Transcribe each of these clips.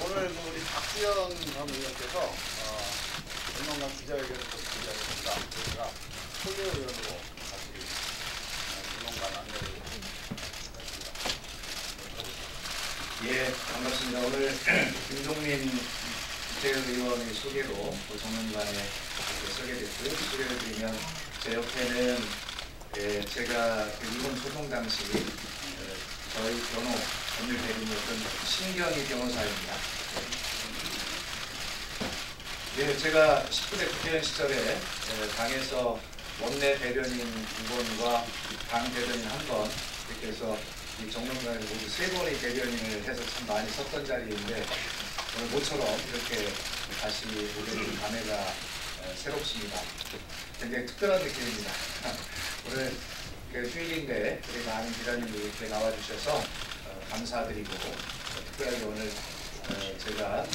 오늘 우리 박수현 전 의원께서 전문가 기자회견을 준비하셨습니다. 저희가 소개 의원으로 같이 전문가 만나를 하겠습니다. 예, 반갑습니다. 오늘 김종민 국회의원의 소개로 정론관에 서게 됐고요. 소개를 드리면 제 옆에는 제가 일본 소송 당시 저희 변호 법률 대리인이었던 신경희 변호사입니다. 예, 제가 19대 국회의원 시절에 당에서 원내 대변인 2번과 당 대변인 1번 이렇게 해서 이 정론관에 모두 3번의 대변인을 해서 참 많이 섰던 자리인데 오늘 모처럼 이렇게 다시 오게 된 감회가 새롭습니다. 굉장히 특별한 느낌입니다. 오늘 휴일인데 우리 많은 기자님들이 이렇게 나와주셔서 감사드리고 특별하게 오늘 제가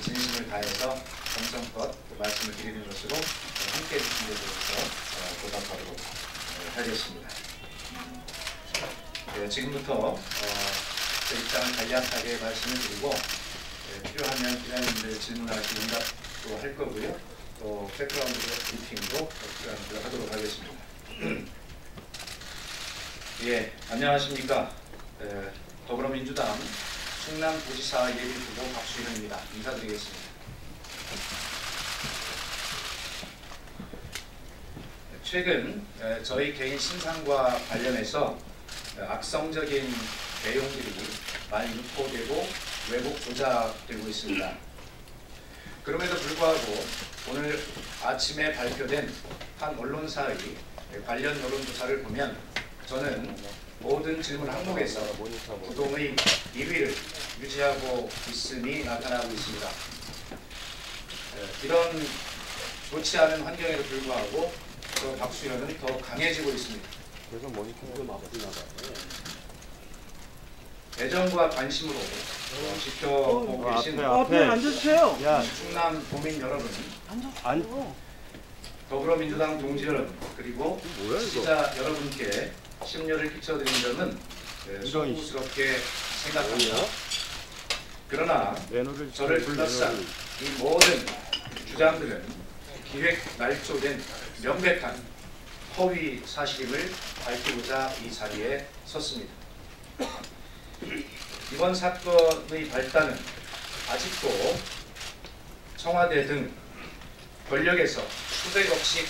진심을 다해서 정성껏 말씀을 드리는 것으로 함께해 주신 데 대해서 보답하도록 하겠습니다. 지금부터 제 입장을 간략하게 말씀을 드리고 필요하면 기자님들 질문하시고 응답도 할 거고요. 또 백그라운드 브리핑도 필요한 대로 하도록 하겠습니다. 예, 안녕하십니까. 더불어민주당 충남도지사 예비후보 박수현입니다. 인사드리겠습니다. 최근 저희 개인 신상과 관련해서 악성적인 내용들이 많이 유포되고 왜곡 조작되고 있습니다. 그럼에도 불구하고 오늘 아침에 발표된 한 언론사의 관련 여론조사를 보면 저는 모든 질문 항목에서 부동의 2위를 유지하고 있음이 나타나고 있습니다. 이런 좋지 않은 환경에도 불구하고 저 박수현은 더 강해지고 있습니다. 그래서 모니터가 나쁘나 봐요. 애정과 관심으로 지켜보고 계신 앞에 앉아주세요. 충남 도민 여러분, 더불어민주당 동지 여러분, 그리고 시청자 여러분께 심려를 끼쳐드린 점은 송구스럽게 생각합니다. 그러나 저를 둘러싼 이 모든 주장들은 기획 날조된 명백한 허위 사실임을 밝히고자 이 자리에 섰습니다. 이번 사건의 발단은 아직도 청와대 등 권력에서 수백억씩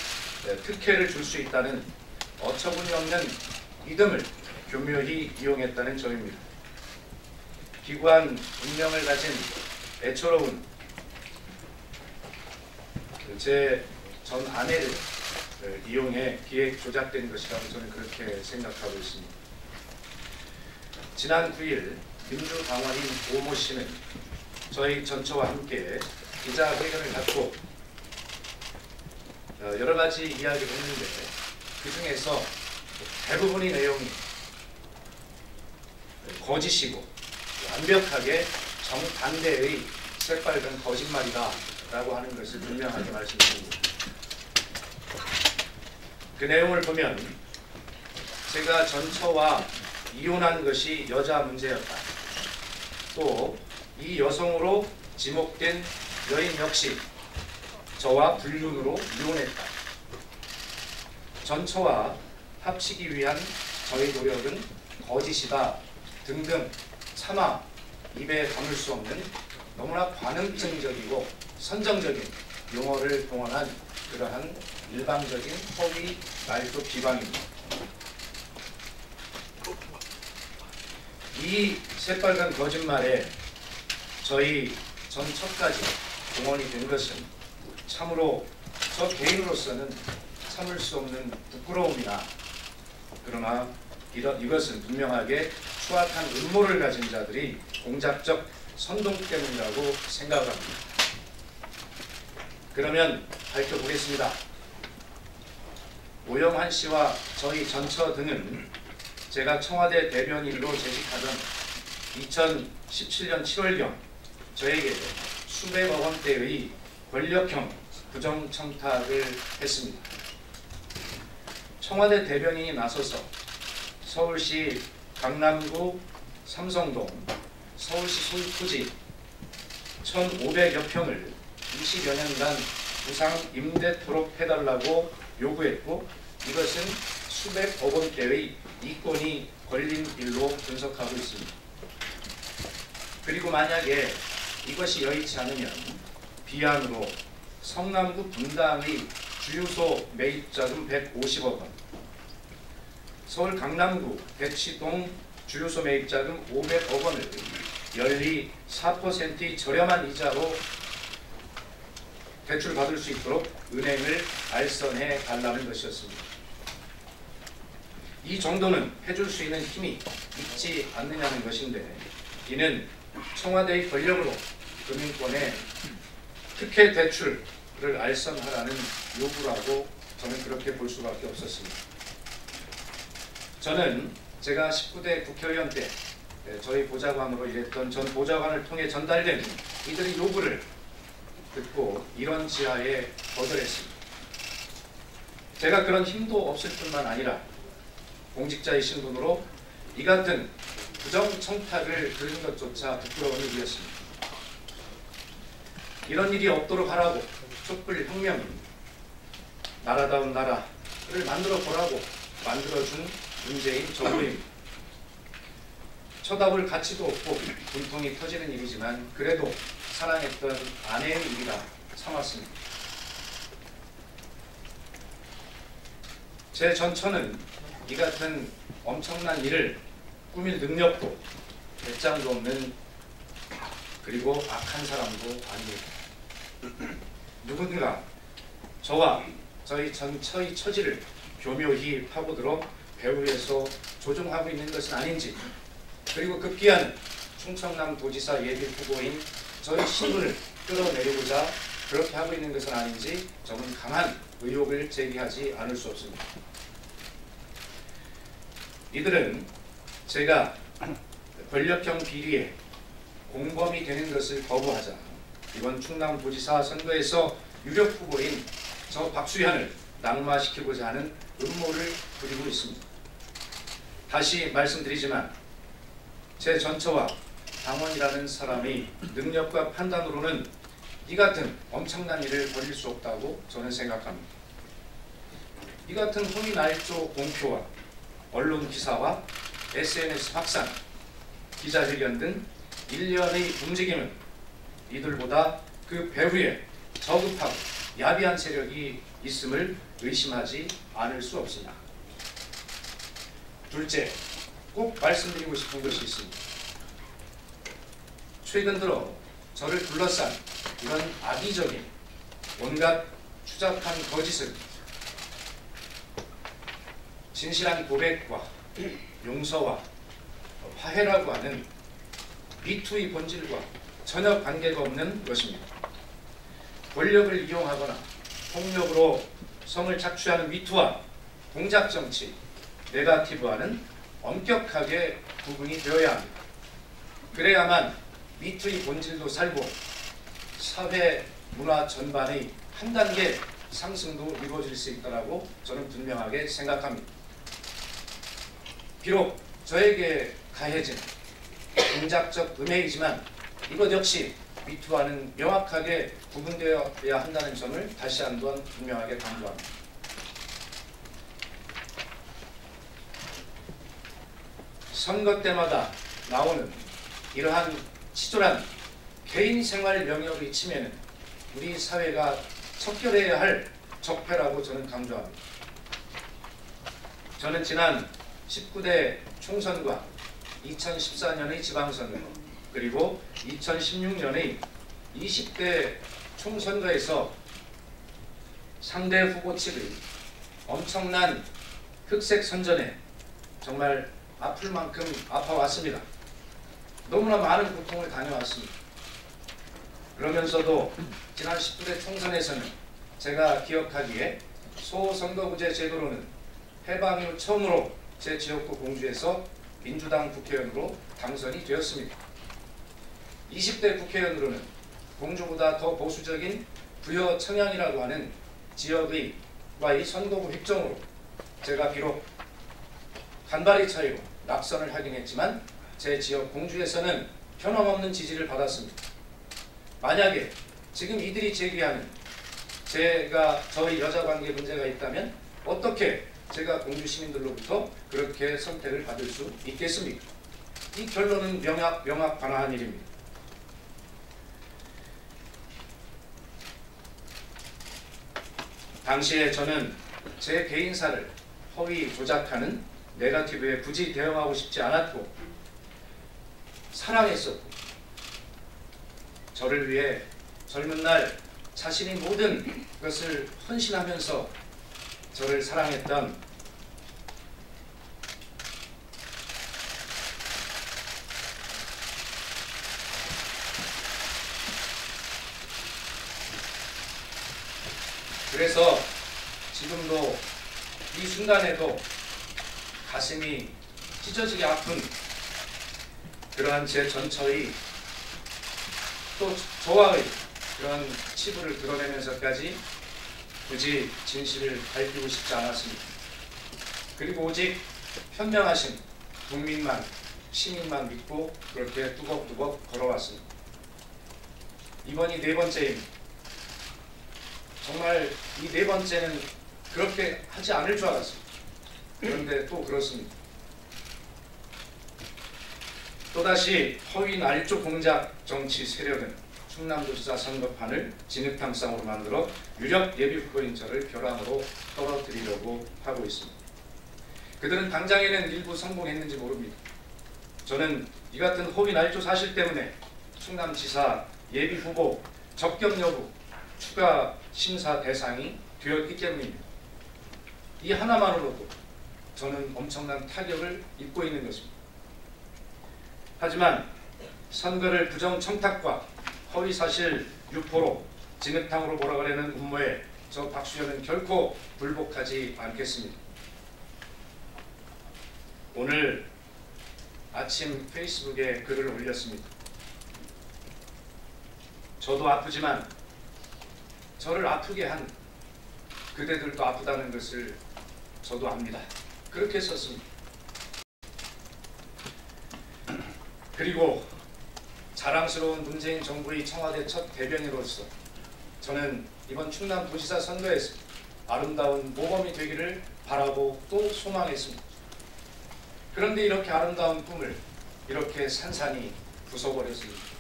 특혜를 줄 수 있다는 어처구니 없는 믿음을 교묘히 이용했다는 점입니다. 기구한 운명을 가진 애처로운 제 전 아내를 이용해 기획 조작된 것이라고 저는 그렇게 생각하고 있습니다. 지난 9일 민주당원인 오모 씨는 저희 전처와 함께 기자회견을 갖고 여러 가지 이야기를 했는데 그 중에서 대부분의 내용이 거짓이고 완벽하게 정반대의 새빨간 거짓말이다 라고 하는 것을 분명하게 말씀드립니다. 그 내용을 보면 제가 전처와 이혼한 것이 여자 문제였다. 또 이 여성으로 지목된 여인 역시 저와 불륜으로 이혼했다. 전처와 합치기 위한 저희 노력은 거짓이다 등등 차마 입에 담을 수 없는 너무나 관음증적이고 선정적인 용어를 동원한 그러한 일방적인 허위 말도 비방입니다. 이 새빨간 거짓말에 저희 전처까지 동원이 된 것은 참으로 저 개인으로서는 참을 수 없는 부끄러움이나 그러나 이것은 분명하게 추악한 음모를 가진 자들이 공작적 선동 때문이라고 생각합니다. 그러면 밝혀보겠습니다. 오영환 씨와 저희 전처 등은 제가 청와대 대변인으로 재직하던 2017년 7월경 저에게 수백억 원대의 권력형 부정청탁을 했습니다. 청와대 대변인이 나서서 서울시 강남구 삼성동 서울시 소유토지 1,500여 평을 20여 년간 무상 임대토록 해달라고 요구했고 이것은 수백억 원대의 이권이 걸린 일로 분석하고 있습니다. 그리고 만약에 이것이 여의치 않으면 비안으로 성남구 분당의 주유소 매입자금 150억 원, 서울 강남구 대치동 주유소 매입자금 500억 원을 연리 4%의 저렴한 이자로 대출받을 수 있도록 은행을 알선해 달라는 것이었습니다. 이 정도는 해줄 수 있는 힘이 있지 않느냐는 것인데 이는 청와대의 권력으로 금융권에 특혜 대출을 알선하라는 요구라고 저는 그렇게 볼 수밖에 없었습니다. 저는 제가 19대 국회의원 때 저희 보좌관으로 일했던 전 보좌관을 통해 전달된 이들의 요구를 듣고 이런 지하에 거절했습니다. 제가 그런 힘도 없을 뿐만 아니라 공직자의 신분으로 이 같은 부정청탁을 들은 것조차 부끄러운 일이었습니다. 이런 일이 없도록 하라고 촛불혁명이 나라다운 나라를 만들어 보라고 만들어준 문재인 정부입니다. 쳐다볼 가치도 없고 분통이 터지는 일이지만 그래도 사랑했던 아내의 일이라 참았습니다. 제 전처는 이 같은 엄청난 일을 꾸밀 능력도 배짱도 없는 그리고 악한 사람도 아닙니다. 누군가 저와 저희 전처의 처지를 교묘히 파고들어 배후에서 조종하고 있는 것은 아닌지, 그리고 급기야는 충청남 도지사 예비 후보인 저희 신분을 끌어내리고자 그렇게 하고 있는 것은 아닌지 저는 강한 의혹을 제기하지 않을 수 없습니다. 이들은 제가 권력형 비리에 공범이 되는 것을 거부하자 이번 충남도지사 선거에서 유력 후보인 저 박수현을 낙마시키고자 하는 음모를 부리고 있습니다. 다시 말씀드리지만 제 전처와 당원이라는 사람의 능력과 판단으로는 이 같은 엄청난 일을 벌일 수 없다고 저는 생각합니다. 이 같은 혼이날조 공표와 언론 기사와 SNS 확산, 기자회견 등 일련의 움직임은 이들보다 그 배후에 저급하고 야비한 세력이 있음을 의심하지 않을 수 없습니다. 둘째, 꼭 말씀드리고 싶은 것이 있습니다. 최근 들어 저를 둘러싼 이런 악의적인 온갖 추잡한 거짓은 진실한 고백과 용서와 화해라고 하는 미투의 본질과 전혀 관계가 없는 것입니다. 권력을 이용하거나 폭력으로 성을 착취하는 미투와 공작정치, 네거티브와는 엄격하게 구분이 되어야 합니다. 그래야만 미투의 본질도 살고 사회 문화 전반의 한 단계 상승도 이루어질 수 있다고 저는 분명하게 생각합니다. 비록 저에게 가해진 공작적 음해이지만 이것 역시 미투와는 명확하게 구분되어야 한다는 점을 다시 한번 분명하게 강조합니다. 선거 때마다 나오는 이러한 치졸한 개인 생활 영역의 침해는 우리 사회가 척결해야 할 적폐라고 저는 강조합니다. 저는 지난 19대 총선과 2014년의 지방선거 그리고 2016년의 20대 총선거에서 상대 후보 측의 엄청난 흑색 선전에 정말 아플 만큼 아파왔습니다. 너무나 많은 고통을 다녀왔습니다. 그러면서도 지난 19대 총선에서는 제가 기억하기에 소선거구제 제도로는 해방 이후 처음으로 제 지역구 공주에서 민주당 국회의원으로 당선이 되었습니다. 20대 국회의원으로는 공주보다 더 보수적인 부여 청양이라고 하는 지역의 선거구 획정으로 제가 비록 간발의 차이로 낙선을 하긴 했지만 제 지역 공주에서는 변함없는 지지를 받았습니다. 만약에 지금 이들이 제기하는 저희 여자관계 문제가 있다면 어떻게 제가 공주 시민들로부터 그렇게 선택을 받을 수 있겠습니까? 이 결론은 명확관화한 일입니다. 당시에 저는 제 개인사를 허위 조작하는 네거티브에 굳이 대응하고 싶지 않았고 사랑했었고 저를 위해 젊은 날 자신이 모든 것을 헌신하면서 저를 사랑했던 그래서 지금도 이 순간에도 가슴이 찢어지게 아픈 그러한 제 전처의 또 저와의 그런 치부를 드러내면서까지 굳이 진실을 밝히고 싶지 않았습니다. 그리고 오직 현명하신 국민만, 시민만 믿고 그렇게 뚜벅뚜벅 걸어왔습니다. 이번이 4번째입니다. 정말 이 4번째는 그렇게 하지 않을 줄 알았습니다. 그런데 또 그렇습니다. 또다시 허위 날조 공작 정치 세력은 충남도지사 선거판을 진흙탕상으로 만들어 유력 예비 후보인 저를 벼랑으로 떨어뜨리려고 하고 있습니다. 그들은 당장에는 일부 성공했는지 모릅니다. 저는 이 같은 허위 날조 사실 때문에 충남지사 예비 후보 적격 여부 추가 심사 대상이 되었기 때문입니다. 이 하나만으로도 저는 엄청난 타격을 입고 있는 것입니다. 하지만 선거를 부정 청탁과 허위사실 유포로 진흙탕으로 몰아가려는 음모에 저 박수현은 결코 굴복하지 않겠습니다. 오늘 아침 페이스북에 글을 올렸습니다. 저도 아프지만 저를 아프게 한 그대들도 아프다는 것을 저도 압니다. 그렇게 썼습니다. 그리고 자랑스러운 문재인 정부의 청와대 첫 대변인으로서 저는 이번 충남도지사 선거에서 아름다운 모범이 되기를 바라고 또 소망했습니다. 그런데 이렇게 아름다운 꿈을 이렇게 산산이 부숴버렸습니다.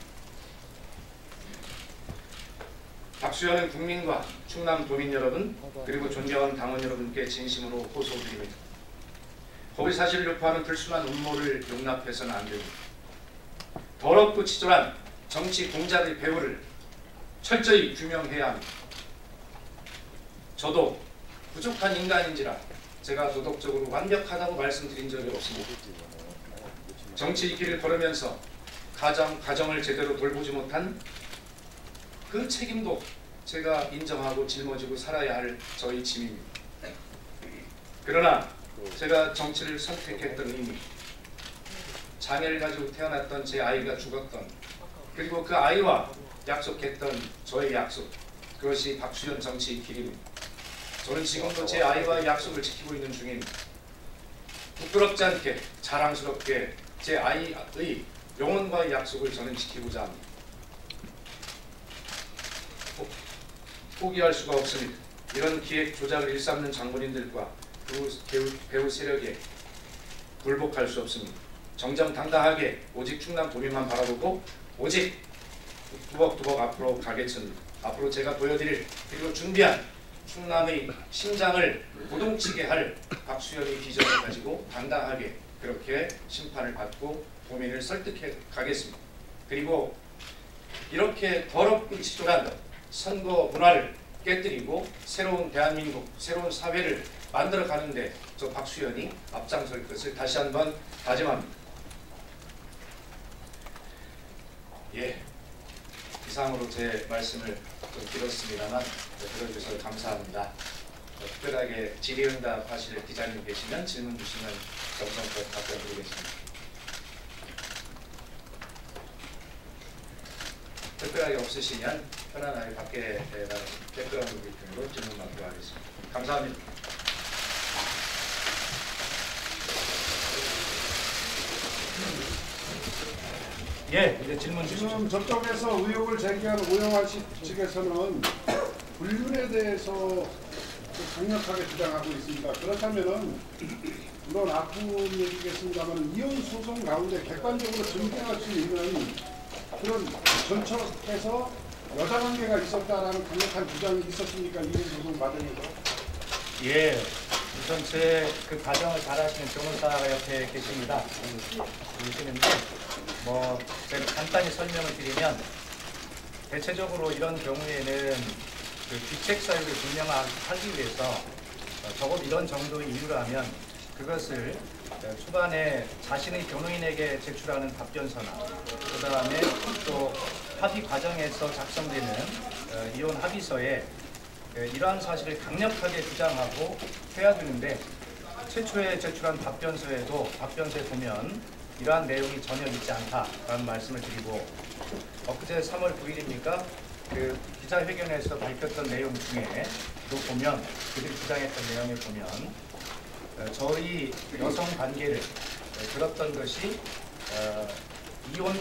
박수현은 국민과 충남도민 여러분 그리고 존경하는 당원 여러분께 진심으로 호소드립니다. 허위사실을 유포하는 불순한 음모를 용납해서는 안 됩니다. 더럽고 치졸한 정치 공작의 배후를 철저히 규명해야 합니다. 저도 부족한 인간인지라 제가 도덕적으로 완벽하다고 말씀드린 적이 없습니다. 정치 이 길을 걸으면서 가정을 제대로 돌보지 못한 그 책임도 제가 인정하고 짊어지고 살아야 할 저희 짐입니다. 그러나 제가 정치를 선택했던 이미 장애를 가지고 태어났던 제 아이가 죽었던 그리고 그 아이와 약속했던 저의 약속 그것이 박수현 정치의 길입니다. 저는 지금도 제 아이와의 약속을 지키고 있는 중입니다. 부끄럽지 않게 자랑스럽게 제 아이의 영혼과의 약속을 저는 지키고자 합니다. 포기할 수가 없습니다. 이런 기획 조작을 일삼는 장본인들과 배후 세력에 굴복할 수 없습니다. 정정당당하게 오직 충남 도민만 바라보고 오직 두벅두벅 앞으로 가겠습니다. 앞으로 제가 보여드릴 그리고 준비한 충남의 심장을 고동치게 할 박수현의 비전을 가지고 당당하게 그렇게 심판을 받고 도민을 설득해 가겠습니다. 그리고 이렇게 더럽고 치졸한 선거 문화를 깨뜨리고 새로운 대한민국, 새로운 사회를 만들어 가는데 저 박수현이 앞장설 것을 다시 한번 다짐합니다. 예, 이상으로 제 말씀을 좀 길었습니다만 들어주셔서 감사합니다. 특별하게 질의응답 하실 기자님 계시면 질문 주시면 정성껏 답변 드리겠습니다. 특별하게 없으시면 편안하게 밖에 백그라운드 브리핑으로 질문 받도록 하겠습니다. 감사합니다. 예, 이제 질문 주시죠. 지금 저쪽에서 의혹을 제기한 오영환 씨 측에서는 불륜에 대해서 강력하게 주장하고 있습니다. 그렇다면은 물론 아픈 얘기겠습니다만 이혼 소송 가운데 객관적으로 증명할 수 있는 그런 전처에서 여자 관계가 있었다라는 강력한 주장이 있었습니까? 이혼 소송 과정에서? 예, 우선 제 그 과정을 잘 아시는 변호사가 옆에 계십니다. 계시는데 뭐 제가 간단히 설명을 드리면 대체적으로 이런 경우에는 그 귀책 사유를 증명하기 위해서 적어도 이런 정도의 이유라면 그것을 초반에 자신의 변호인에게 제출하는 답변서나 그 다음에 또 합의 과정에서 작성되는 이혼 합의서에 이러한 사실을 강력하게 주장하고 해야 되는데 최초에 제출한 답변서에 보면 이러한 내용이 전혀 있지 않다라는 말씀을 드리고 엊그제 3월 9일입니까? 그 기자회견에서 밝혔던 내용 중에 또 보면 그들이 주장했던 내용에 보면 저희 여성 관계를 들었던 것이 이혼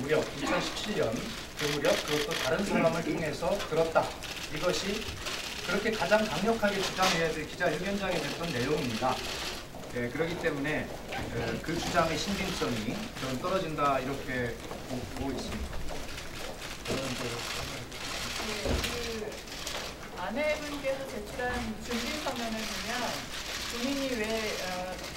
무렵 2017년 그 무렵 그것도 다른 사람을 통해서 들었다. 이것이 그렇게 가장 강력하게 주장해야 될 기자회견장에 됐던 내용입니다. 그렇기 때문에 그 주장의 신빙성이 좀 떨어진다 이렇게 보고 있습니다. 그 아내분께서 제출한 준비서면을 보면 본인이 왜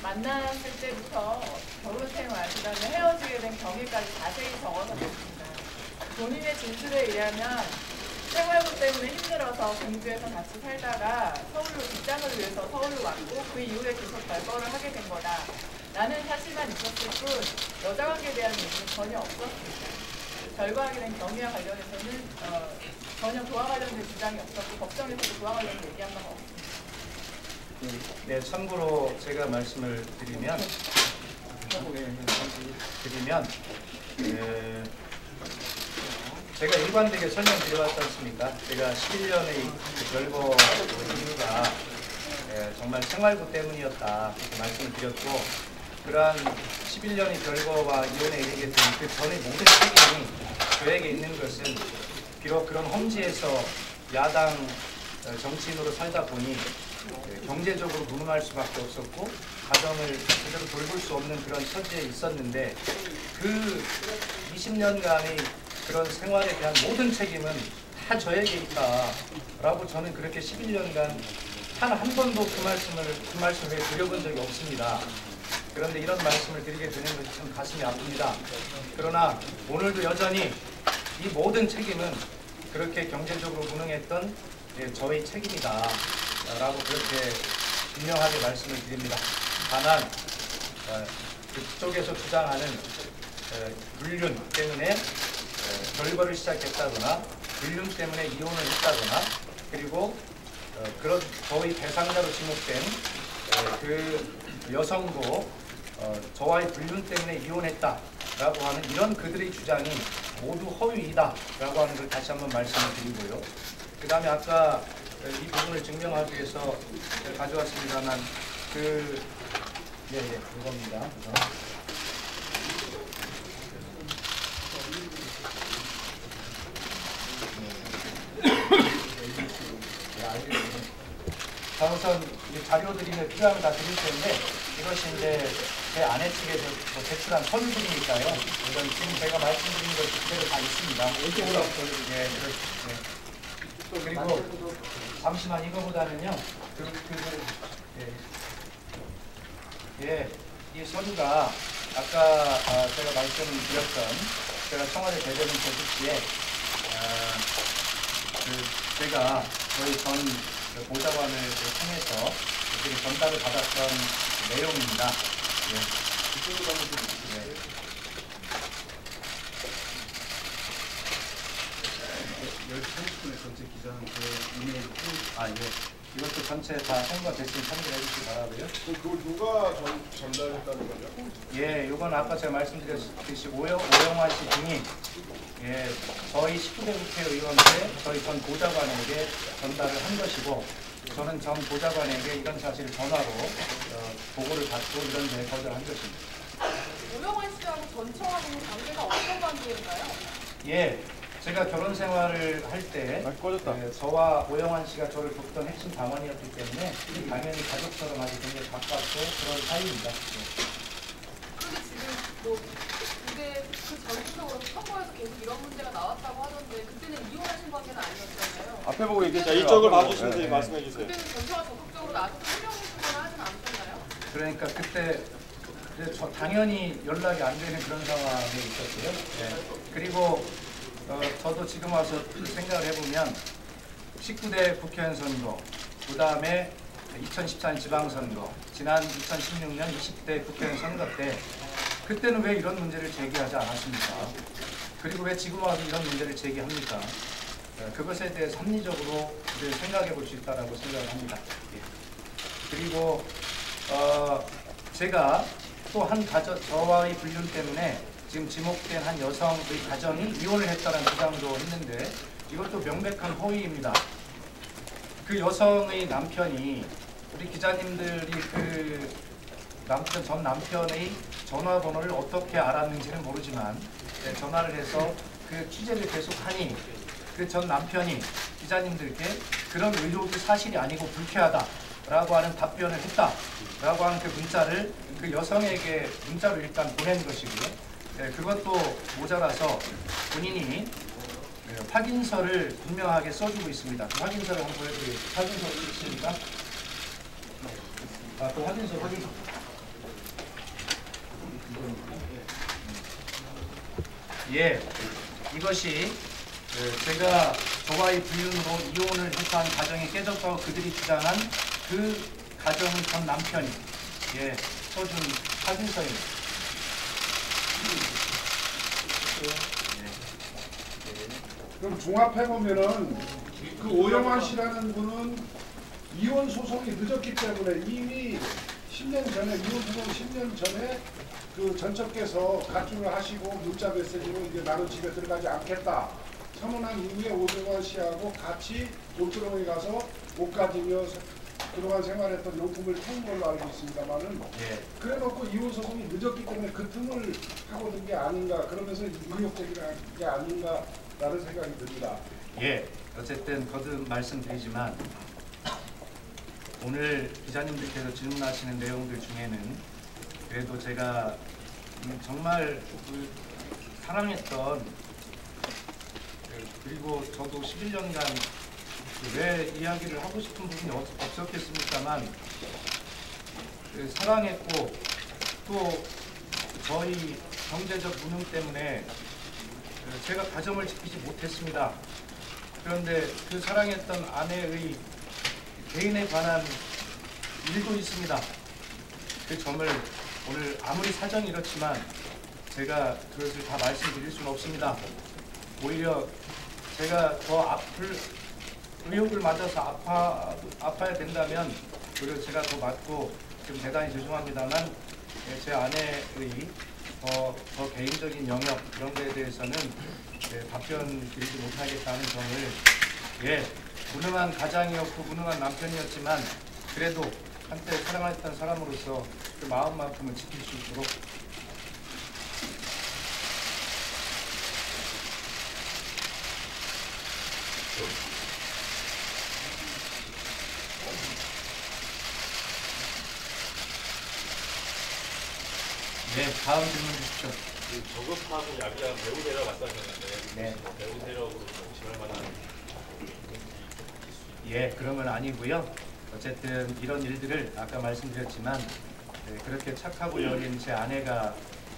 만났을 때부터 결혼 생활, 그다음에 헤어지게 된 경위까지 자세히 적어서 있습니다. 본인의 진술에 의하면 생활고 때문에 힘들어서 경주에서 같이 살다가 서울로 직장을 위해서 서울로 왔고 그 이후에 계속 결별을 하게 된 거다. 라는 사실만 있었을 뿐 여자관계에 대한 얘기는 전혀 없었습니다. 결과하게 된 경위와 관련해서는 전혀 그와 관련된 주장이 없었고 법정에서도 그와 관련된 얘기한 바가 없습니다. 네, 참고로 제가 말씀을 드리면 제가 일관되게 설명드려왔지 않습니까? 제가 11년의 별거 이유가 정말 생활고 때문이었다 이렇게 말씀을 드렸고 그러한 11년의 별거와 이혼에 이르게 된 그 전의 모든 책임이 저에게 있는 것은 비록 그런 험지에서 야당 정치인으로 살다 보니 경제적으로 무능할 수밖에 없었고 가정을 제대로 돌볼 수 없는 그런 처지에 있었는데 그 20년간의 그런 생활에 대한 모든 책임은 다 저에게 있다라고 저는 그렇게 11년간 단 한 번도 그 말씀을 드려본 적이 없습니다. 그런데 이런 말씀을 드리게 되는 것이 참 가슴이 아픕니다. 그러나 오늘도 여전히 이 모든 책임은 그렇게 경제적으로 무능했던 저의 책임이다 라고 그렇게 분명하게 말씀을 드립니다. 다만 그쪽에서 주장하는 불륜 때문에 결별을 시작했다거나 불륜 때문에 이혼을 했다거나 그리고 그런 저희 대상자로 지목된 그 여성도 저와의 불륜 때문에 이혼했다라고 하는 이런 그들의 주장이 모두 허위이다라고 하는 걸 다시 한번 말씀을 드리고요. 그 다음에 아까 이 부분을 증명하기 위해서 가져왔습니다만 이겁니다. 자, 우선 자료들이 필요하면 다 드릴 텐데 이것이 이제 제 아내 측에서 제출한 서류들이니까요. 이건 지금 제가 말씀드린 것 그대로 다 있습니다. 그리고 잠시만 이거보다는요. 이 서류가 아까 제가 말씀드렸던 제가 청와대 대변인 조직 시에 제가 저희 전 보좌관을 통해서 전달을 받았던 내용입니다. 이것도 전체 다 통과됐으면 참고해 주시기 바라고요. 그걸 누가 전달했다는 거죠? 예, 이건 아까 제가 말씀드렸듯이 오영환 씨 등이 저희 19대 국회의원께 저희 전 보좌관에게 전달을 한 것이고 저는 전 보좌관에게 이런 사실을 전화로 보고를 받고 이런 데에 거절한 것입니다. 오영환 씨하고 전처하고는 관계가 없었다는 어떤 관계인가요? 예, 제가 결혼 생활을 할 때 저와 오영환 씨가 저를 돕던 핵심 당원이었기 때문에 당연히 가족처럼 아주 굉장히 가깝고 그런 사이입니다. 그런데 지금 뭐 그게 그 전투적으로 선거에서 계속 이런 문제가 나왔다고 하던데 그때는 이혼하신 관계는 아니었잖아요. 앞에 보고 얘기해 자, 주세요. 이쪽을 앞에 보고. 봐주시면 네, 네. 말씀해 주세요. 그때는 전체가 적극적으로 나서서 해명해주거나 하진 않았나요? 그러니까 그때 저 당연히 연락이 안 되는 그런 상황에 있었고요. 예. 그리고 저도 지금 와서 생각을 해보면 19대 국회의원 선거, 그 다음에 2014년 지방선거, 지난 2016년 20대 국회의원 선거 때 그때는 왜 이런 문제를 제기하지 않았습니까? 그리고 왜 지금 와서 이런 문제를 제기합니까? 그것에 대해서 합리적으로 생각해 볼 수 있다고 생각을 합니다. 예. 그리고 제가 또 한 가정, 저와의 불륜 때문에 지금 지목된 한 여성의 가정이 이혼을 했다는 주장도 했는데 이것도 명백한 허위입니다. 그 여성의 남편이 우리 기자님들이 그 전 남편의 전화번호를 어떻게 알았는지는 모르지만 전화를 해서 그 취재를 계속하니 그 전 남편이 기자님들께 그런 의혹이 사실이 아니고 불쾌하다라고 하는 답변을 했다라고 하는 그 문자를 그 여성에게 문자로 일단 보낸 것이고요. 그것도 모자라서 본인이 확인서를 분명하게 써주고 있습니다. 그 확인서를 한번 보여드리겠습니다. 확인서 있습니까? 그 확인서. 예, 이것이 제가 저와의 불륜으로 이혼을 해서 한 가정이 깨졌다고 그들이 주장한 그 가정의 전 남편이 써준 확인서입니다. 그럼 종합해 보면은 그 오영환 씨라는 분은 이혼 소송이 늦었기 때문에 이미 10년 전에 이혼 소송 10년 전에 그 전처께서 가중을 하시고 문자 메시지로 이제 나는 집에 들어가지 않겠다 선언한 이후에 오영환 씨하고 같이 온트롱에 가서 옷 가지며 그동안 생활했던 용품을 튼 걸로 알고 있습니다만은 그래놓고 이혼 소송이 늦었기 때문에 그 틈을 파고든 게 아닌가 그러면서 의혹 제기를 한 게 아닌가라는 생각이 듭니다. 예, 어쨌든 거듭 말씀드리지만 오늘 기자님들께서 질문하시는 내용들 중에는 그래도 제가 정말 사랑했던 그리고 저도 11년간 왜 이야기를 하고 싶은 부분이 없었겠습니까만 사랑했고 또 저희 경제적 무능 때문에 제가 가정을 지키지 못했습니다. 그런데 그 사랑했던 아내의 개인에 관한 일도 있습니다. 그 점을 오늘 아무리 사정이 이렇지만 제가 그것을 다 말씀드릴 수는 없습니다. 오히려 제가 더 의혹을 맞아서 아파야 된다면 오히려 제가 더 맞고 지금 대단히 죄송합니다만 제 아내의 더 개인적인 영역 이런 거에 대해서는 답변 드리지 못하겠다는 점을 무능한 가장이었고 무능한 남편이었지만 그래도 한때 사랑했던 사람으로서 그 마음만큼은 지킬 수 있도록 다음 질문 주십시오. 그 저급하고 약간 배우 세력 왔다 하셨는데 배우 세력으로 의심할 만한 그런 건 아니고요. 어쨌든 이런 일들을 아까 말씀드렸지만 그렇게 착하고 여긴 제 아내가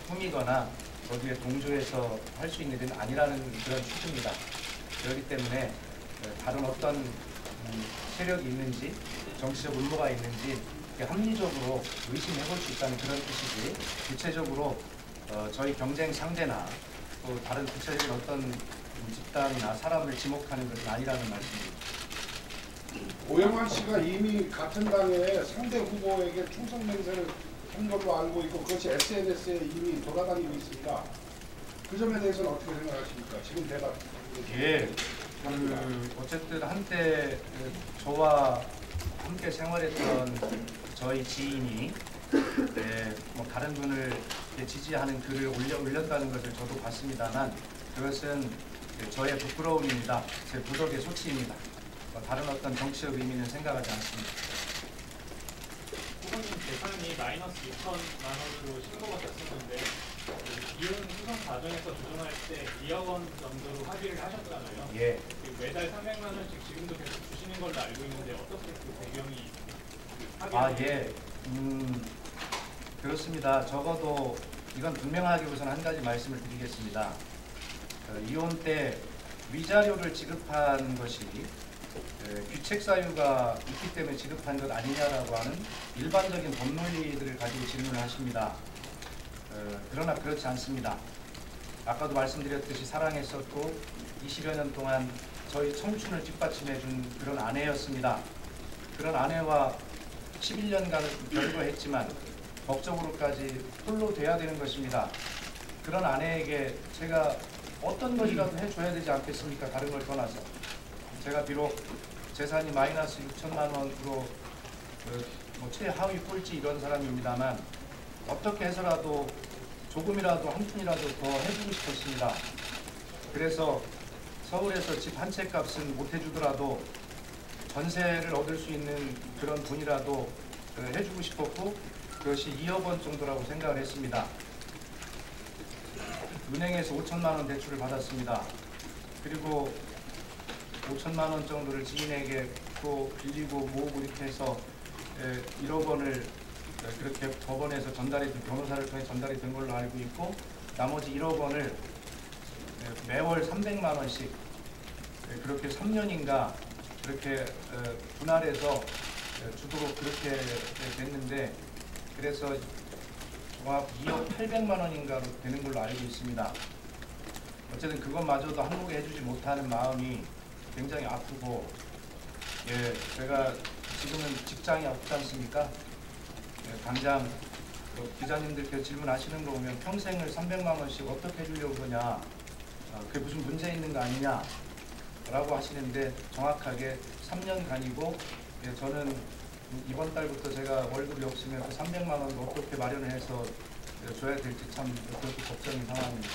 꾸미거나 거기에 동조해서 할 수 있는 일은 아니라는 그런 취지입니다. 그렇기 때문에 다른 어떤 세력이 있는지 정치적 음모가 있는지 합리적으로 의심해 볼 수 있다는 그런 뜻이지 구체적으로 저희 경쟁 상대나 또 다른 구체적인 어떤 집단이나 사람을 지목하는 것은 아니라는 말씀입니다. 오영환 씨가 이미 같은 당의 상대 후보에게 충성 맹세를 한 걸로 알고 있고 그것이 SNS에 이미 돌아다니고 있습니다. 그 점에 대해서는 어떻게 생각하십니까? 지금 대답. 어쨌든 한때 저와 함께 생활했던 저희 지인이 뭐 다른 분을 지지하는 글을 올렸다는 것을 저도 봤습니다만 그것은 저의 부끄러움입니다. 제 부덕의 소치입니다. 다른 어떤 정치적 의미는 생각하지 않습니다. 후보님 재산이 마이너스 6천만 원으로 신고가 됐었는데 이혼 소송 과정에서 조정할 때 2억 원 정도로 합의를 하셨잖아요. 예. 매달 300만 원씩 지금도 계속 주시는 걸로 알고 있는데 어떻게 그 배경이 예. 그렇습니다. 적어도 이건 분명하게 우선 한 가지 말씀을 드리겠습니다. 이혼 때 위자료를 지급한 것이 귀책 사유가 있기 때문에 지급한 것 아니냐라고 하는 일반적인 법 논리들을 가지고 질문을 하십니다. 그러나 그렇지 않습니다. 아까도 말씀드렸듯이 사랑했었고 20여 년 동안 저희 청춘을 뒷받침해 준 그런 아내였습니다. 그런 아내와 11년간을 결거했지만 법적으로까지 홀로 돼야 되는 것입니다. 그런 아내에게 제가 어떤 것이라도 해줘야 되지 않겠습니까? 다른 걸 떠나서. 제가 비록 재산이 마이너스 6천만 원으로 뭐 최하위 꼴찌 이런 사람입니다만 어떻게 해서라도 조금이라도 한 푼이라도 더 해주고 싶었습니다. 그래서 서울에서 집 한 채 값은 못 해주더라도 전세를 얻을 수 있는 그런 돈이라도 해주고 싶었고 그것이 2억 원 정도라고 생각을 했습니다. 은행에서 5천만 원 대출을 받았습니다. 그리고 5천만 원 정도를 지인에게 또 빌리고 모으고 이렇게 해서 1억 원을 그렇게 법원에서 변호사를 통해 전달이 된 걸로 알고 있고 나머지 1억 원을 매월 300만 원씩 그렇게 3년인가 그렇게 분할해서 주도록 그렇게 됐는데 그래서 정확 2억 800만 원인가로 되는 걸로 알고 있습니다. 어쨌든 그것마저도 한몫에 해주지 못하는 마음이 굉장히 아프고 제가 지금은 직장이 없지 않습니까? 당장 기자님들께서 질문하시는 거 보면 평생을 300만 원씩 어떻게 해주려고 그러냐 그게 무슨 문제 있는 거 아니냐 라고 하시는데 정확하게 3년간이고 저는 이번 달부터 제가 월급이 없으면 그 300만 원을 어떻게 마련을 해서 줘야 될지 참 그렇게 걱정인 상황입니다.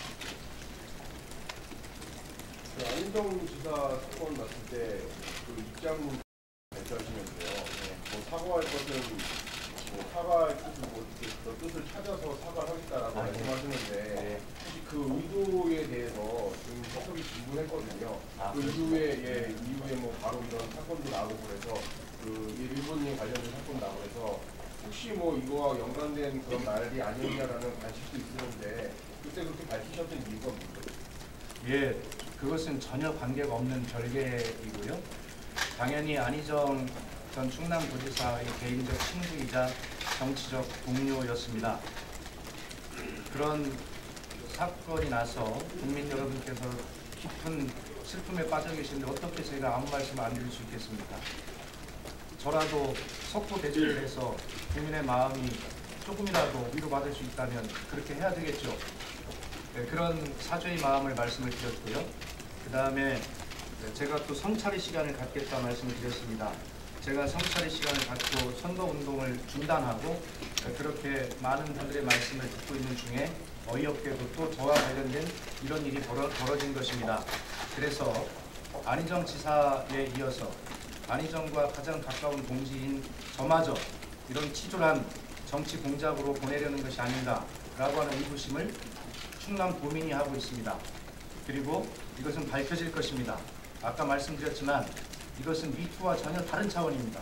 안희정 지사 사건 났을 때 그 입장문 발표하시면서요. 뭐 사과할 것은 뭐 사과할 뜻을 그 뜻을 찾아서 사과를 하겠다라고 말씀하시는데 혹시 그 의도에 대해서 지금 해석이 진분했거든요. 그 이후에 뭐 바로 이런 사건도 나오고 그래서 그 일본인 관련된 사건 나오고 그래서 혹시 뭐 이거와 연관된 그런 말이 아니었냐라는 관측도 있었는데 그때 그렇게 밝히셨던 이유가 뭐죠? 그것은 전혀 관계가 없는 별개이고요. 당연히 안희정 전 충남도지사의 개인적 친구이자 정치적 동료였습니다. 그런 사건이 나서 국민 여러분께서 깊은 슬픔에 빠져 계시는데 어떻게 제가 아무 말씀 안 드릴 수 있겠습니까? 저라도 석고 대지를 해서 국민의 마음이 조금이라도 위로받을 수 있다면 그렇게 해야 되겠죠. 그런 사죄의 마음을 말씀을 드렸고요. 그 다음에 제가 또 성찰의 시간을 갖겠다 말씀을 드렸습니다. 제가 성찰의 시간을 갖고 선거운동을 중단하고 그렇게 많은 분들의 말씀을 듣고 있는 중에 어이없게도 또 저와 관련된 이런 일이 벌어진 것입니다. 그래서 안희정 지사에 이어서 안희정과 가장 가까운 동지인 저마저 이런 치졸한 정치 공작으로 보내려는 것이 아닌가라고 하는 의구심을 충남 도민이 하고 있습니다. 그리고 이것은 밝혀질 것입니다. 아까 말씀드렸지만 이것은 미투와 전혀 다른 차원입니다.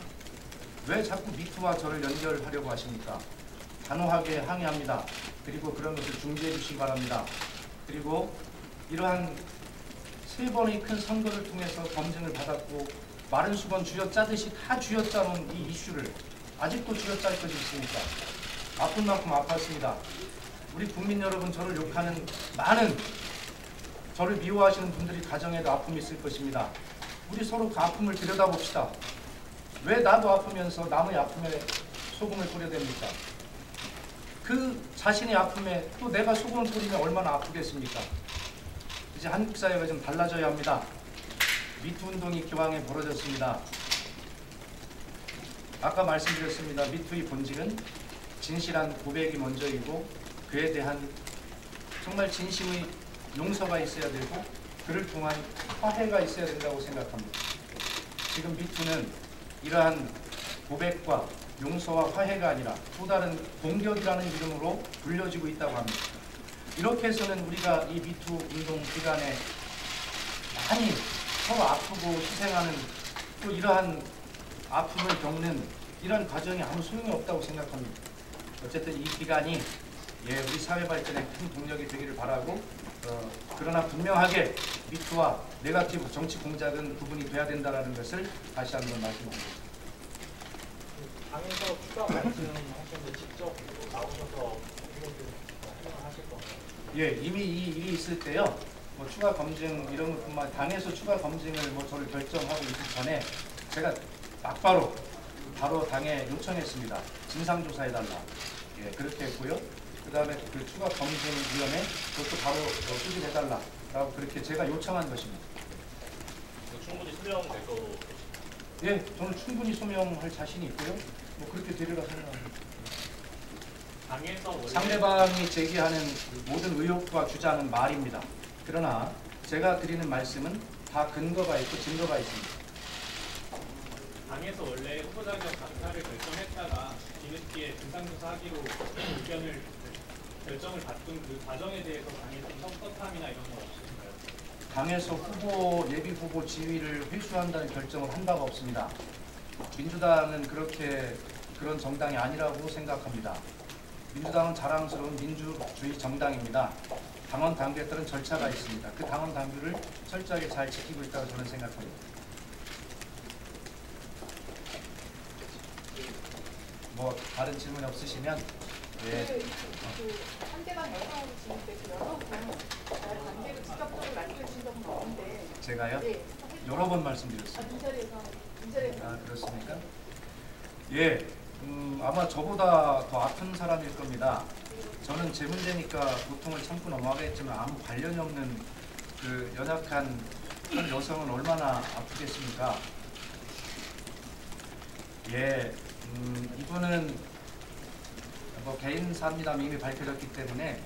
왜 자꾸 미투와 저를 연결하려고 하십니까? 단호하게 항의합니다. 그리고 그런 것을 중지해 주시기 바랍니다. 그리고 이러한 3번의 큰 선거를 통해서 검증을 받았고 마른 수건 쥐어짜듯이 다 쥐어짜놓은 이 이슈를 아직도 쥐어짤 것이 있습니까? 아픈 만큼 아팠습니다. 우리 국민 여러분, 저를 욕하는 많은 저를 미워하시는 분들이 가정에도 아픔이 있을 것입니다. 우리 서로 그 아픔을 들여다봅시다. 왜 나도 아프면서 남의 아픔에 소금을 뿌려댑니까? 그 자신의 아픔에 또 내가 소금을 뿌리면 얼마나 아프겠습니까? 이제 한국 사회가 좀 달라져야 합니다. 미투 운동이 기왕에 벌어졌습니다. 아까 말씀드렸습니다. 미투의 본질은 진실한 고백이 먼저이고 그에 대한 정말 진심의 용서가 있어야 되고 그를 통한 화해가 있어야 된다고 생각합니다. 지금 미투는 이러한 고백과 용서와 화해가 아니라 또 다른 공격이라는 이름으로 불려지고 있다고 합니다. 이렇게 해서는 우리가 이 미투 운동 기간에 많이 서로 아프고 희생하는 또 이러한 아픔을 겪는 이런 과정이 아무 소용이 없다고 생각합니다. 어쨌든 이 기간이 우리 사회 발전에 큰 동력이 되기를 바라고 그러나 분명하게 미투와 네거티브 정치 공작은 구분이 돼야 된다는 것을 다시 한번 말씀드립니다. 당에서 추가 말씀하셨는데 직접 나오셔서 해명하실 건가요? 예, 이미 이 일이 있을 때요. 뭐 추가 검증 이런 것뿐만 당에서 추가 검증을 뭐 저를 결정하고 있기 전에 제가 막바로 바로 당에 요청했습니다. 진상조사해달라. 예, 그렇게 했고요. 그 다음에 그 추가 검증위원회 그것도 바로 수집해달라라고 그렇게 제가 요청한 것입니다. 충분히 수명될 거로. 예, 저는 충분히 소명할 자신이 있고요. 뭐 그렇게 되리라 생각합니다. 당에서 원래 상대방이 제기하는 모든 의혹과 주장은 말입니다. 그러나 제가 드리는 말씀은 다 근거가 있고 증거가 있습니다. 당에서 원래 후보 자격 강사를 결정했다가 뒤늦게 진상조사하기로 결정을 바꾼 그 과정에 대해서 당에서 섭섭함이나 이런 건 없으신가요? 당에서 후보 예비 후보 지위를 회수한다는 결정을 한 바가 없습니다. 민주당은 그런 정당이 아니라고 생각합니다. 민주당은 자랑스러운 민주주의 정당입니다. 당원 당규에 따른 절차가 있습니다. 그 당원 당규를 철저하게 잘 지키고 있다고 저는 생각합니다. 뭐 다른 질문 없으시면 그 상대방 여성으로 지낼 때 그 여성분 잘 관계를 직접적으로 말씀해 주신 적은 없는데 제가요? 네, 여러 번 말씀드렸습니다. 이 자리에서 아, 그렇습니까? 예, 아마 저보다 더 아픈 사람일 겁니다. 저는 제 문제니까 고통을 참고 넘어가겠지만 아무 관련이 없는 그 연약한 한 여성은 얼마나 아프겠습니까? 예, 이분은 뭐 개인사입니다만 이미 밝혀졌기 때문에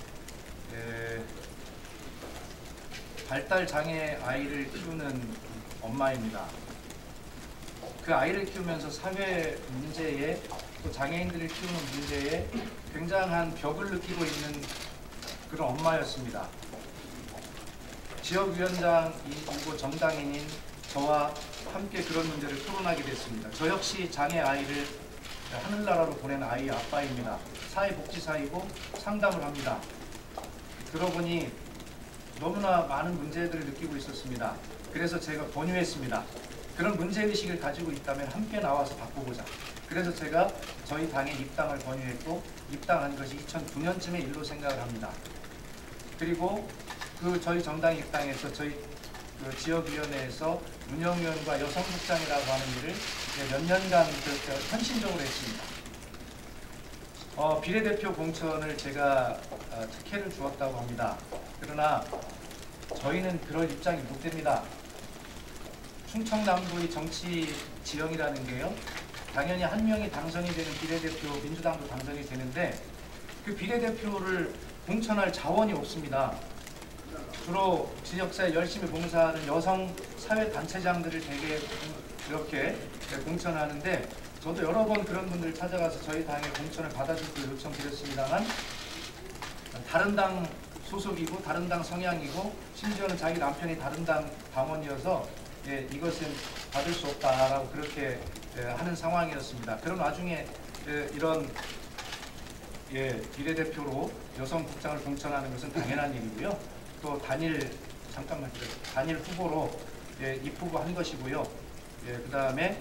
발달 장애 아이를 키우는 엄마입니다. 그 아이를 키우면서 사회 문제에 또 장애인들을 키우는 문제에 굉장한 벽을 느끼고 있는 그런 엄마였습니다. 지역위원장이고 정당인인 저와 함께 그런 문제를 토론하게 됐습니다. 저 역시 장애 아이를 하늘나라로 보낸 아이의 아빠입니다. 사회복지사이고 상담을 합니다. 들어보니 너무나 많은 문제들을 느끼고 있었습니다. 그래서 제가 권유했습니다. 그런 문제의식을 가지고 있다면 함께 나와서 바꾸보자. 그래서 제가 저희 당에 입당을 권유했고 입당한 것이 2009년쯤의 일로 생각을 합니다. 그리고 그 저희 정당 입당해서 저희 그 지역위원회에서 운영위원과 여성국장이라고 하는 일을 몇 년간 헌신적으로 했습니다. 비례대표 공천을 제가 특혜를 주었다고 합니다. 그러나 저희는 그럴 입장이 못 됩니다. 충청남도의 정치 지형이라는 게요. 당연히 한 명이 당선이 되는 비례대표, 민주당도 당선이 되는데 그 비례대표를 공천할 자원이 없습니다. 주로 지역사회 열심히 봉사하는 여성 사회단체장들을 대개 이렇게 공천하는데 저도 여러 번 그런 분들 찾아가서 저희 당에 공천을 받아주기로 요청드렸습니다만 다른 당 소속이고 다른 당 성향이고 심지어는 자기 남편이 다른 당 당원이어서 이것은 받을 수 없다라고 그렇게 하는 상황이었습니다. 그런 와중에 이런 비례대표로 여성국장을 공천하는 것은 당연한 일이고요. 또 단일 후보로 입후보한 것이고요. 그 다음에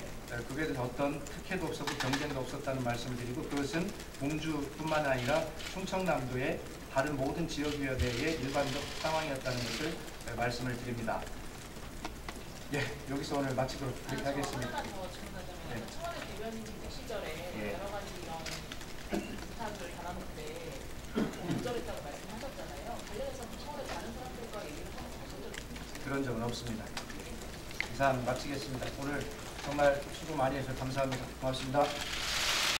그에 대해서 어떤 특혜도 없었고 경쟁도 없었다는 말씀을 드리고 그것은 공주뿐만 아니라 충청남도의 다른 모든 지역위원회의 일반적 상황이었다는 것을 말씀을 드립니다. 여기서 오늘 마치도록 그렇게 하겠습니다. 하나 더 질문하자면 청와대 대변인 시절에 여러 가지 이런 부탁을 받았는데 거절했다고 말씀하셨잖아요. 관련해서 청와대 다른 사람들과 얘기를 하면서 하신 적이 있나요? 그런 적은 없습니다. 이상 마치겠습니다. 오늘 정말 수고 많이 해주셔서 감사합니다. 고맙습니다.